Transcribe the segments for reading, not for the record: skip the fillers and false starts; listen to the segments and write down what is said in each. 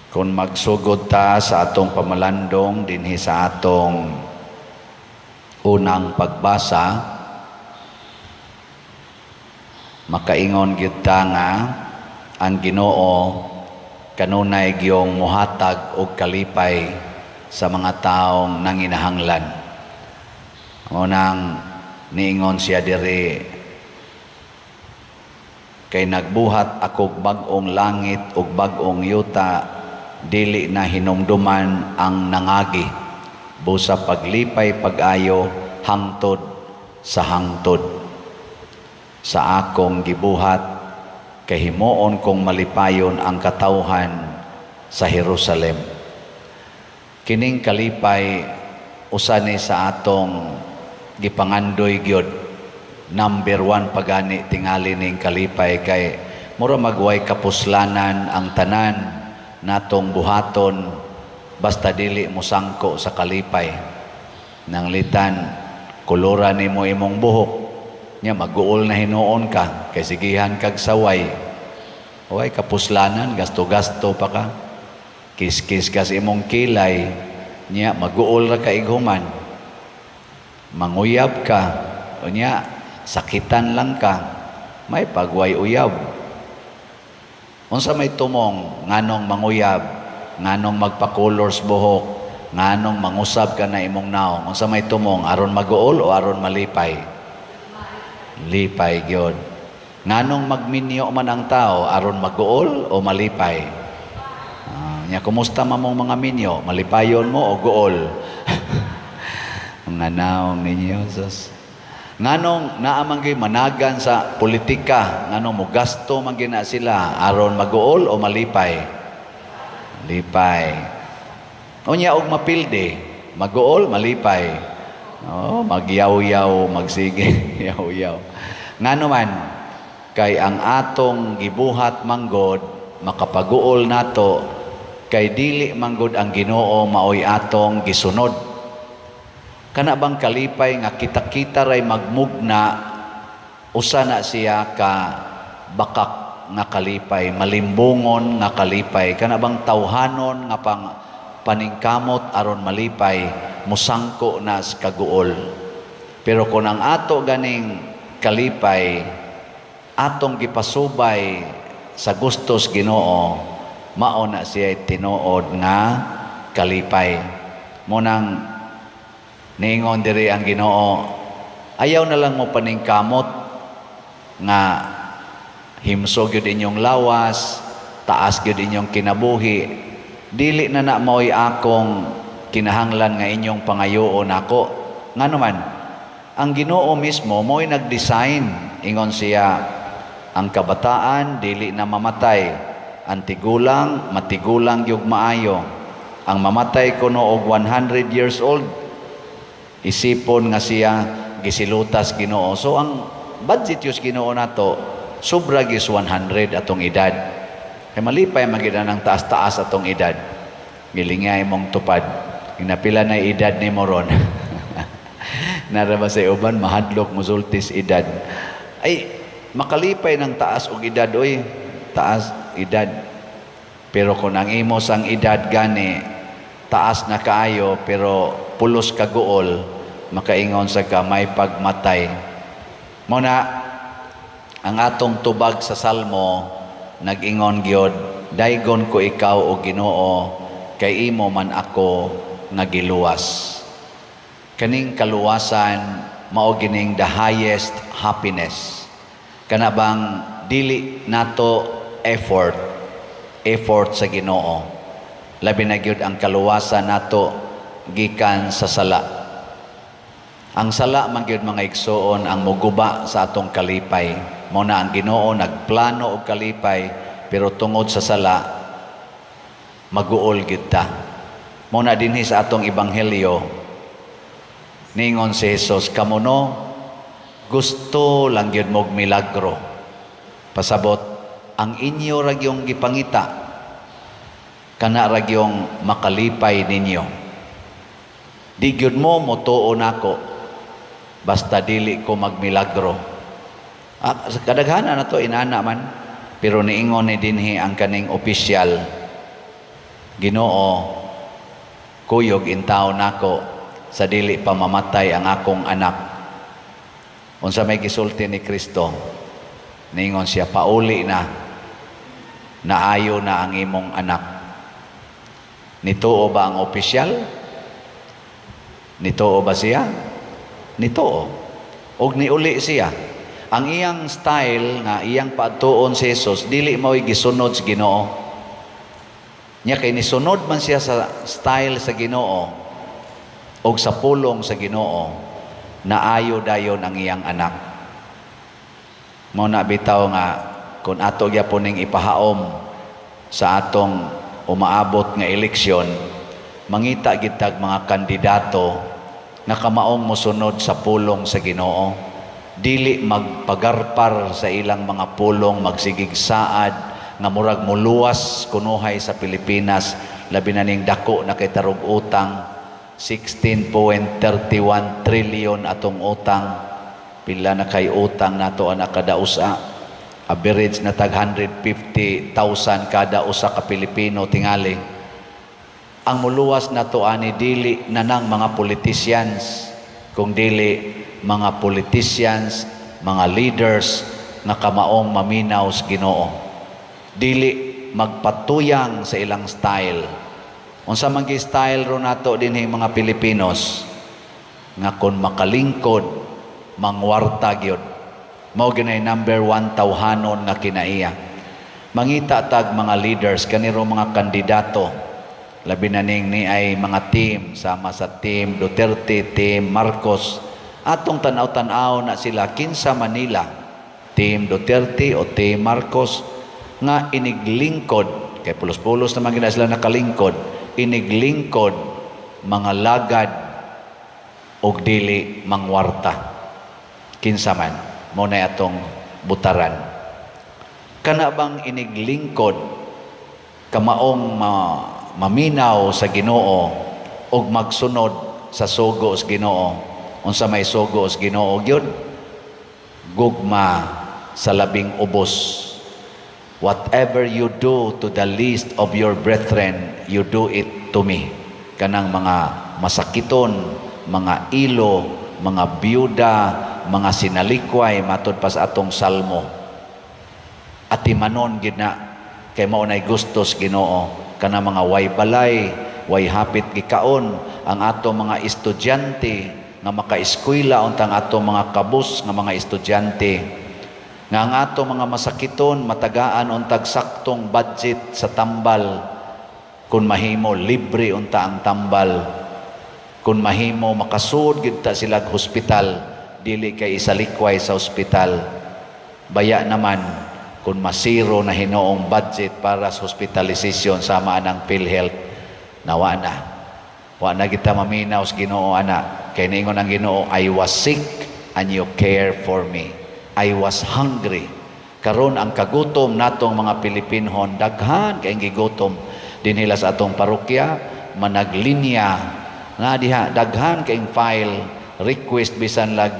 Kung magsugod ta sa atong pamalandong dinhi sa atong unang pagbasa, makaingon gyud ta nga ang Ginoo kanunay giyong muhatag og kalipay sa mga taong nanginahanglan. Unang niingon siya diri, kay nagbuhat akog bag-ong langit ug bag-ong yuta, dili na hinumduman ang nangagi, busa paglipay pag-ayo hangtod sa hangtod. Sa akong gibuhat, kay himuon kong malipayon ang katawhan sa Jerusalem. Kining kalipay usa ni sa atong gipangandoy gyud. Number 1 pagani tingali ning kalipay, kay mura magway kapuslanan ang tanan natong buhaton basta dili mo sangko sa kalipay. Nang litan kulura nimo imong buhok nya maguol na hinuon ka, kay sigihan kag saway. Way kapuslanan, gasto-gasto pa ka. Kis-kis ka sa imong kilay nya maguol ra ka ighuman. Manguyab ka unya sakitan lang ka, may pagway uyab. Unsa may tumong nganong manguyab, nganong magpa-colors buhok, nganong mangusab ka na imong naong? Unsa may tumong, aron maguol o aron malipay? Lipay gyud. Nganong magminyo man ang tao, aron maguol o malipay? Nya kumusta mamong mga minyo, malipayon mo o guol? Mga naong ninyo sus. Nganong naamang managan sa politika, nganong mo gasto man gina sila, aron maguol o malipay? Lipay. Unya og mapilde, maguol, malipay. Oh, magyaw-yaw, magsige, yaw-yaw. Ngano man, kay ang atong gibuhat manggod, makapaguol nato, kay dili manggod ang Ginoo maoy atong gisunod. Kana bang kalipay nga kita-kita ray magmugna, usa na siya ka bakak nga kalipay, malimbungon nga kalipay, kana bang tawhanon nga paningkamot aron malipay, musangko na sa kaguol. Pero kung ang ato ganing kalipay atong gipasubay sa gustos Ginoo, mao na siya tinuod nga kalipay. Munang niingon diri ang Ginoo, ayaw na lang mo paningkamot nga himsog gyud inyong lawas, taas gyud inyong kinabuhi, dili na mo'y akong kinahanglan nga inyong pangayoon ako. Ngano man, ang Ginoo mismo mo'y nag-design, ingon siya, ang kabataan dili na mamatay, ang tigulang matigulang gyud maayo. Ang mamatay kuno og 100 years old, isipon nga siya gisilutas Ginoo. So ang budget yus Ginoo nato sobra gis 100 atong edad. Kay malipay magid ang taas-taas atong edad. Gilingay mong tupad. Napila na edad ni moron. Naraba sa uban mahadlok musultis edad. Ay makalipay ng taas og edad oy, taas edad. Pero kung ang imo sang edad gani taas na kaayo pero pulos ka guol, makaingon sa kamay pagmatay. Muna ang atong tubag sa Salmo nag-ingon gyud, daygon ko ikaw o Ginoo, kay imo man ako nga giluwas. Kaning kaluwasan mao gining the highest happiness. Kana bang dili nato effort sa Ginoo. Labi na gyud ang kaluwasan nato gikan sa sala. Ang sala man gyud mga igsoon ang muguba sa atong kalipay. Mao na ang Ginoo nagplano og kalipay, pero tungod sa sala maguol gyud ta. Mao na dinhi sa atong ebanghelyo ningon si Jesus, kamuno gusto lang gyud mog milagro. Pasabot ang inyo ra gyung gipangita, kana ra gyung makalipay ninyo. Di gyud mo motuo nako basta dili ko magmilagro. Sa kadaghanan na to inana man, pero niingon ni dinhi ang kaning opisyal Ginoo, kuyog intaw nako sa dili pa mamatay ang akong anak. Unsa may gisulti ni Kristo, ningon siya, pauli na, naayo na ang imong anak. Nituo ba ang opisyal? Nituo ba siya? Nituo. Og niuli siya. Ang iyang style nga iyang paatuon si Jesus, dili mao'y gisunod sa Ginoo. Nya kay nisunod man siya sa style sa Ginoo og sa pulong sa Ginoo, naayo dayon ang iyang anak. Mao na bitaw nga kung ato gyaponing ipahaom sa atong umaabot nga eleksyon, mangita gitag mga kandidato nga kamaong mosunod sa pulong sa Ginoo, dili magpagarpar sa ilang mga pulong, magsigig saad nga murag muluwas kunuhay sa Pilipinas, labi na ning dako na kay tarog utang, 16.31 trillion atong utang. Pila na kay utang nato ana kada usa, average na tag 150,000 kada usa ka Pilipino tingali. Ang muluwas na to ani dili na nang mga politicians, kung dili mga politicians, mga leaders nga kamaong maminaw sa Ginoo, dili magpatuyang sa ilang style. Unsa man gi style ro nato dinhi mga Pilipinos, nga kon makalingkod mangwarta gyud, mao ginay number 1 tawhanon nga kinaiya. Mangita tag mga leaders kaniro mga kandidato, labi na ning ni ay mga team, sama sa team Duterte, team Marcos, atong tanaw-tanaw na sila kinsa Manila, team Duterte o team Marcos, nga iniglingkod, kay pulos-pulos naman gina sila nakalingkod, iniglingkod mga lagad og dili mangwarta. Kinsa man, mo na atong butaran. Kana bang iniglingkod, kamaong maminaw sa Ginoo og magsunod sa sugo sa Ginoo. Unsa may sugo sa Ginoo gyud? Gugma sa labing ubos. Whatever you do to the least of your brethren, you do it to me. Kanang mga masakiton, mga ilo, mga byuda, mga sinalikway, matod pa sa atong salmo. At imanon gid na, kay mao nay gustos Ginoo, kana mga way balay, way hapit gikaon, ang ato mga estudyante nga makaeskwela, untang ato mga kabus nga mga estudyante, nga ang ato mga masakiton matagaan untag saktong budget sa tambal, kun mahimo libre unta ang tambal, kun mahimo makasud gid ta sila sa hospital, dili kay isalikway sa ospital. Baya naman kung masiro na hinoong budget para sa hospitalization sama ng PhilHealth, nawa na. Wa na kita maminaw sa Ginoo ana. Kay niingon ang Ginoo, I was sick and you care for me. I was hungry. Karon ang kagutom natong mga Pilipinhon, daghan kay gigutom dinhila sa atong parokya, managlinya nga diha, daghan kay file request bisan lag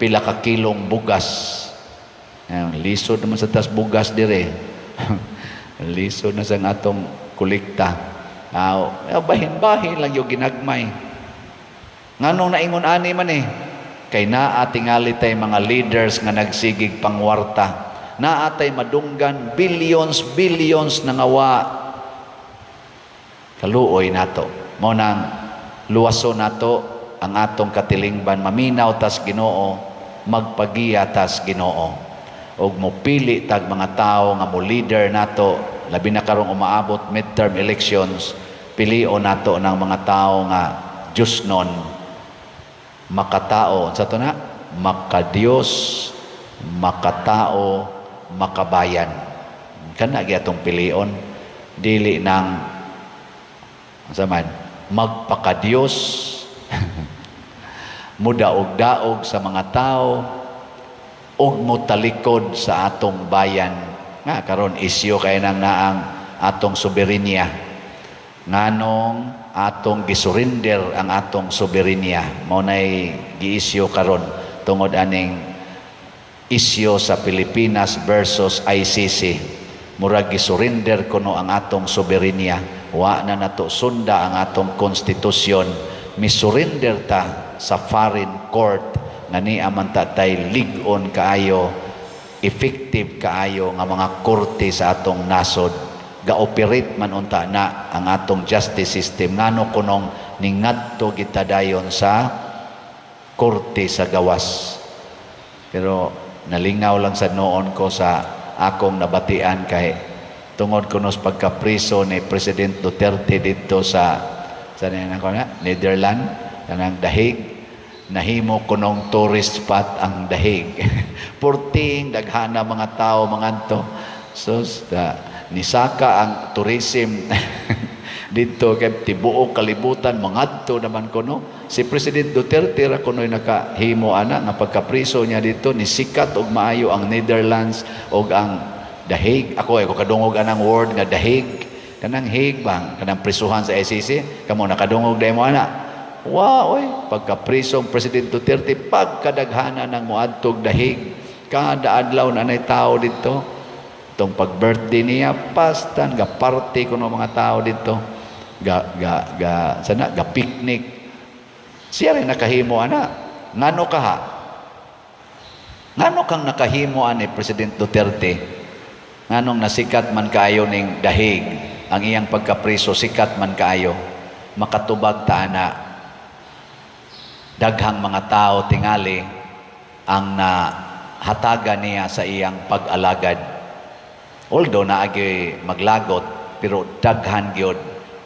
pila ka kilong bugas. Lisod naman sa tas bugas dire. Lisod na sa atong kolekta. Bahin-bahin lang yung ginagmay. Nganong naingon ani man kay naa tingali tay mga leaders nga nagsigig pangwarta. Naa tay madunggan billions na ngawa. Kaluoy nato. Mao nang luwaso nato ang atong katilingban, maminaw tas Ginoo, magpagiya tas Ginoo. Og mopili tag mga tao nga mo leader nato, labi na karong umaabot midterm elections, pilion nato ng mga tao nga Diyos non, makatao, sa to na, makadiyos, makatao, makabayan. Kana gyatong pilion, dili nang sa man magpakadiyos, mudaog-daog sa mga tao, ug mutalikod sa atong bayan. Nga karon isyu kay nang naang atong soberenya. Nganong atong gisurrender ang atong soberenya. Mao nay giisyu karon tungod aning isyu sa Pilipinas versus ICC. Murag gisurrender kuno ang atong soberenya. wa na nato sunda ang atong konstitusyon, misurrender ta sa foreign court nga ni aman tay lig-on kaayo, effective kaayo nga mga korte sa atong nasod. Ga-operate man unta na ang atong justice system ngano kunong ningadto kita dayon sa korte sa gawas. Pero nalingaw lang sa noon ko sa akong nabatian kay tungod kunos pagkapriso ni President Duterte dito sa Netherlands, kanang Dahig, nahimo kunong tourist spot ang Dahig. Purting daghana mga tao mangadto. So nisaka ang tourism dito kay tibuok kalibutan mangadto naman kuno. Si President Duterte ra kuno'y nakahimo ana nga pagkapriso niya dito nisikat og maayo ang Netherlands og ang Dahig. Ako kadungog anang word nga Dahig. Kanang Hague bang kanang prisuhan sa ICC kamo nakadungog dai mo ana. Wow, oy, pagkaprisong President Duterte pagkadaghana ng moadtog Dahig. Kada adlaw na nay tao dito. Itong pag-birthday niya, pastan, ga-party ko ng mga tao dito. Ga-picnic. Siya rin nakahimo, ana. Ngano ka ha? Ngano kang nakahimo, ani, President Duterte? Nganong nasikat man kayo ning Dahig, ang iyang pagkapriso, sikat man kayo, makatubag ta, ana. Daghang mga tao tingali ang nahataga niya sa iyang pag-alagad. Although naagi maglagot, pero daghan gyud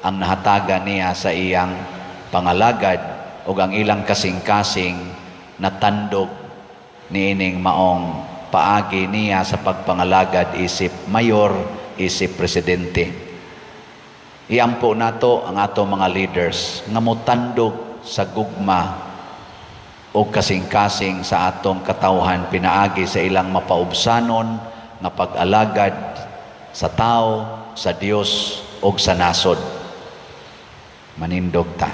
ang nahataga niya sa iyang pangalagad o ang ilang kasing-kasing natandog niining maong paagi niya sa pagpangalagad isip mayor, isip presidente. Iampo nato ang ato mga leaders nga motandog sa gugma o kasing-kasing sa atong katawhan pinaagi sa ilang mapaubsanon nga pag-alagad sa tao, sa Dios o sa nasod. Manindog ta.